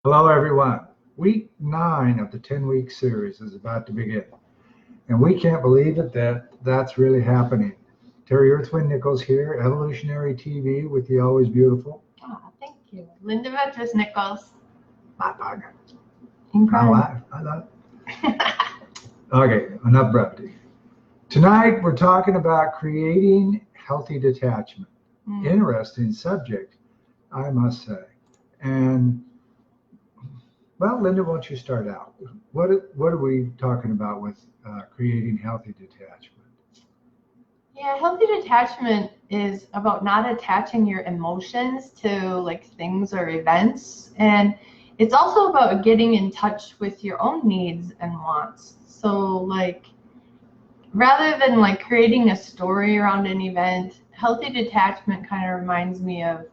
Hello, everyone. Week 9 of the 10-week series is about to begin. And we can't believe it that's really happening. Terry Earthwind Nichols here, Evolutionary TV with the Always Beautiful. Oh, thank you. Linda Vetras Nichols. My partner. Incredible. My wife. Okay, enough brevity. Tonight, we're talking about creating healthy detachment. Interesting subject, I must say. And well, Linda, why don't you start out? What are we talking about with creating healthy detachment? Yeah, healthy detachment is about not attaching your emotions to like things or events. And it's also about getting in touch with your own needs and wants. So like, rather than like creating a story around an event, healthy detachment kind of reminds me of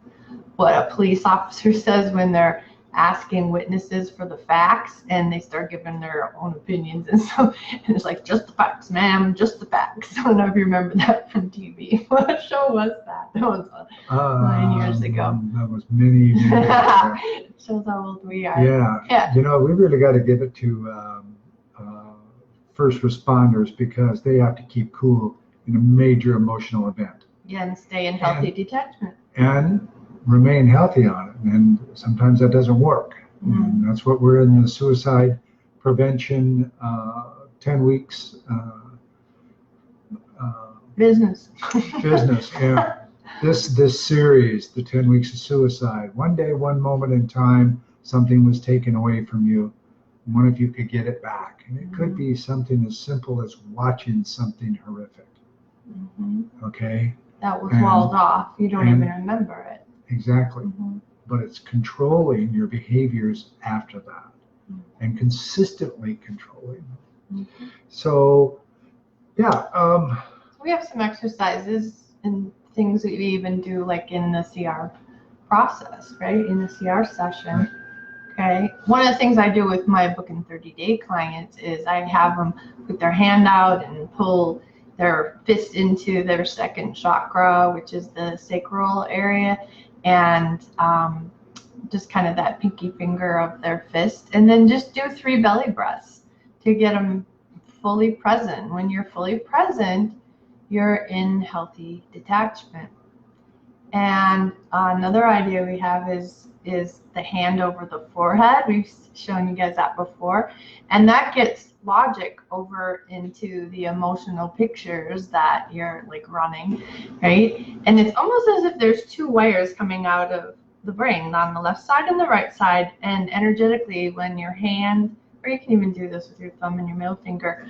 what a police officer says when they're asking witnesses for the facts and they start giving their own opinions, and it's like, just the facts, ma'am, just the facts. I don't know if you remember that from TV. What show was that? That was 9 years ago. That was many years ago. It shows how old we are. Yeah. You know, we really got to give it to first responders because they have to keep cool in a major emotional event. Yeah, and stay in healthy detachment. And remain healthy on it, and sometimes that doesn't work. And that's what we're in the suicide prevention 10 weeks business. Yeah. This series, the 10 weeks of suicide, one day, one moment in time, something was taken away from you. One of you could get it back, and it could be something as simple as watching something horrific. Okay, that was walled off. You don't even remember it. Exactly. But it's controlling your behaviors after that and consistently controlling them. So, yeah. We have some exercises and things that we even do like in the CR process, right? In the CR session. Okay. One of the things I do with my book in 30-day clients is I have them put their hand out and pull their fist into their second chakra, which is the sacral area, and just kind of that pinky finger of their fist, and then just do 3 belly breaths to get them fully present. When you're fully present, you're in healthy detachment. And another idea we have is the hand over the forehead. We've shown you guys that before, and that gets logic over into the emotional pictures that you're like running, right? And it's almost as if there's 2 wires coming out of the brain on the left side and the right side, and energetically when your hand, or you can even do this with your thumb and your middle finger,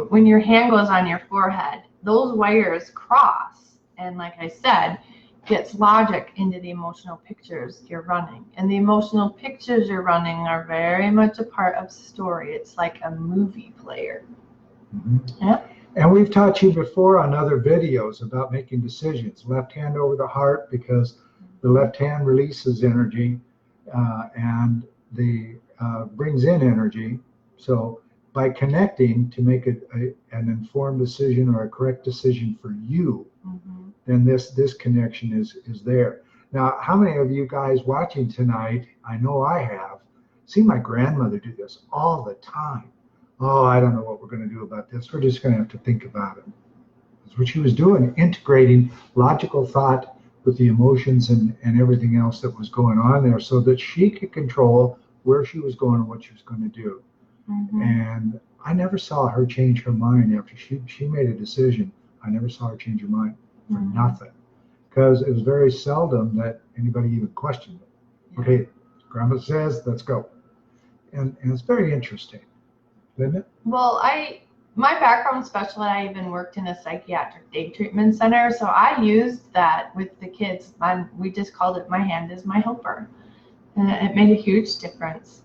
when your hand goes on your forehead, those wires cross, and like I said, gets logic into the emotional pictures you're running. And the emotional pictures you're running are very much a part of the story. It's like a movie player. Yeah. And we've taught you before on other videos about making decisions. Left hand over the heart, because the left hand releases energy and brings in energy. So by connecting to make an informed decision or a correct decision for you, then this connection is there. Now, how many of you guys watching tonight, I know I have, seen my grandmother do this all the time. Oh, I don't know what we're going to do about this. We're just going to have to think about it. That's what she was doing, integrating logical thought with the emotions and everything else that was going on there so that she could control where she was going and what she was going to do. And I never saw her change her mind after she made a decision. I never saw her change her mind for nothing, because it was very seldom that anybody even questioned it. Okay, Grandma says, let's go. And it's very interesting, isn't it? Well, my background special, I even worked in a psychiatric day treatment center, so I used that with the kids. We just called it my hand is my helper, and it made a huge difference.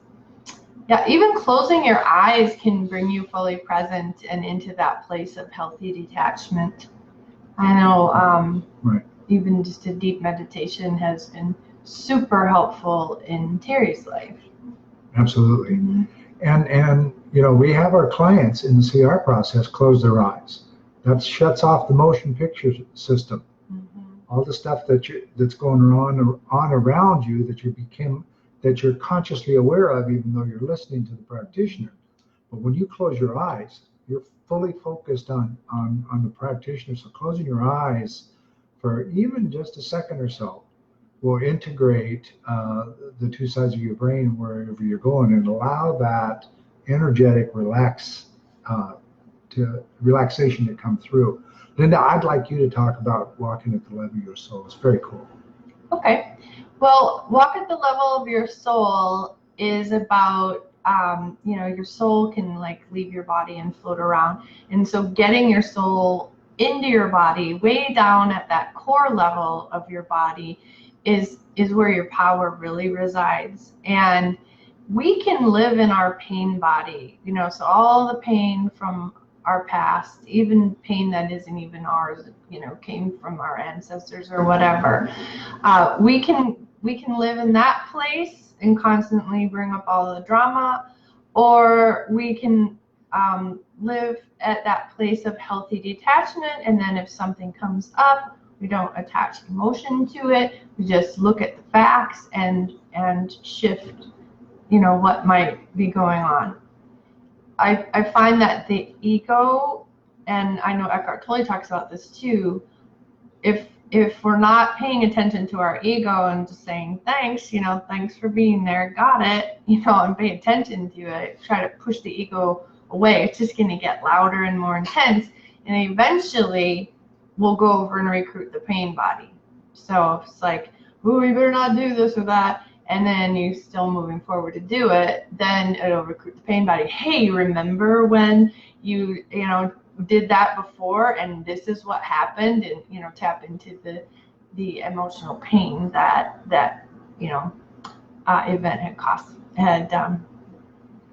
Yeah, even closing your eyes can bring you fully present and into that place of healthy detachment. I know even just a deep meditation has been super helpful in Terry's life. Absolutely. And you know, we have our clients in the CR process close their eyes. That shuts off the motion picture system. All the stuff that's going on around you that you that you're consciously aware of, even though you're listening to the practitioner. But when you close your eyes, you're fully focused on the practitioner. So closing your eyes for even just a second or so will integrate the two sides of your brain wherever you're going and allow that energetic relaxation to come through. Linda, I'd like you to talk about walking at the level of your soul. It's very cool. Okay. Well, walk at the level of your soul is about, your soul can like leave your body and float around. And so getting your soul into your body, way down at that core level of your body is where your power really resides. And we can live in our pain body, so all the pain from our past, even pain that isn't even ours, came from our ancestors or whatever. We can live in that place and constantly bring up all the drama, or we can live at that place of healthy detachment. And then if something comes up, we don't attach emotion to it. We just look at the facts and shift, what might be going on. I find that the ego, and I know Eckhart Tolle talks about this too, if we're not paying attention to our ego and just saying thanks, thanks for being there, got it, and pay attention to it, try to push the ego away, it's just going to get louder and more intense, and eventually we'll go over and recruit the pain body. So if it's like, oh, we better not do this or that, and then you're still moving forward to do it, then it'll recruit the pain body. Hey, remember when you did that before, and this is what happened, and tap into the emotional pain that event had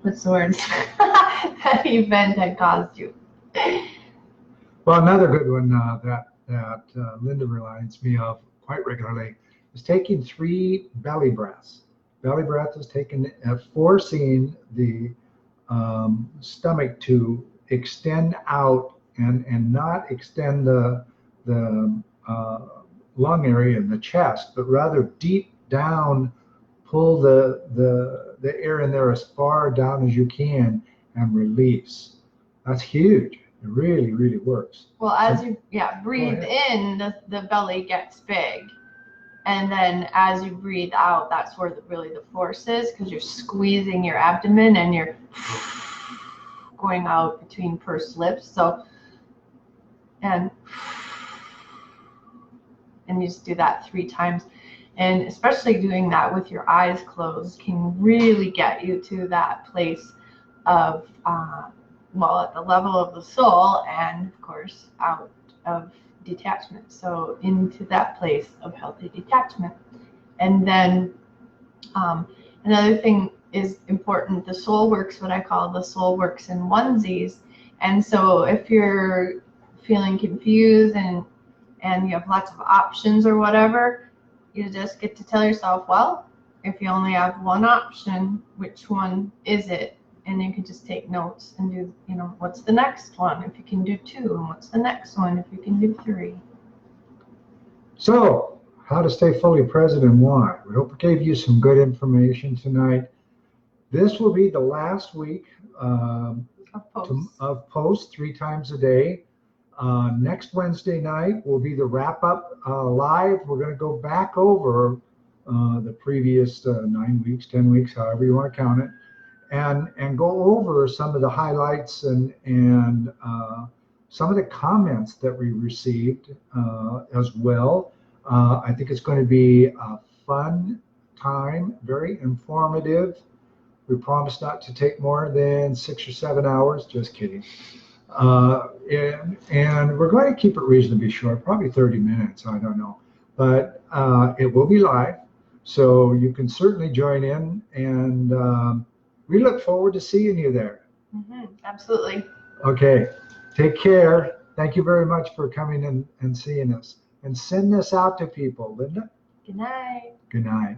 what's the word? That event had caused you. Well, another good one that Linda reminds me of quite regularly is taking 3 belly breaths. Belly breath is taken forcing the stomach to extend out and not extend the lung area in the chest, but rather deep down, pull the air in there as far down as you can and release. That's huge. It really, really works. Well, as you breathe in, the belly gets big. And then as you breathe out, that's where really the force is, because you're squeezing your abdomen and you're going out between pursed lips. So, and you just do that 3 times. And especially doing that with your eyes closed can really get you to that place of, at the level of the soul, and of course out of detachment. So into that place of healthy detachment. And then another thing is important. The soul works, what I call the soul works in onesies. And so if you're feeling confused and you have lots of options or whatever, you just get to tell yourself, well, if you only have one option, which one is it? And you can just take notes and do, what's the next one if you can do 2, and what's the next one if you can do 3. So, how to stay fully present and why. We hope we gave you some good information tonight. This will be the last week of posts 3 times a day. Next Wednesday night will be the wrap-up live. We're going to go back over the previous 9 weeks, 10 weeks, however you want to count it, and go over some of the highlights and some of the comments that we received as well. I think it's going to be a fun time, very informative. We promise not to take more than 6 or 7 hours. Just kidding. And we're going to keep it reasonably short, probably 30 minutes, I don't know. But it will be live, so you can certainly join in, and we look forward to seeing you there. Absolutely. Okay, take care. Thank you very much for coming in and seeing us. And send this out to people, Linda. Good night. Good night.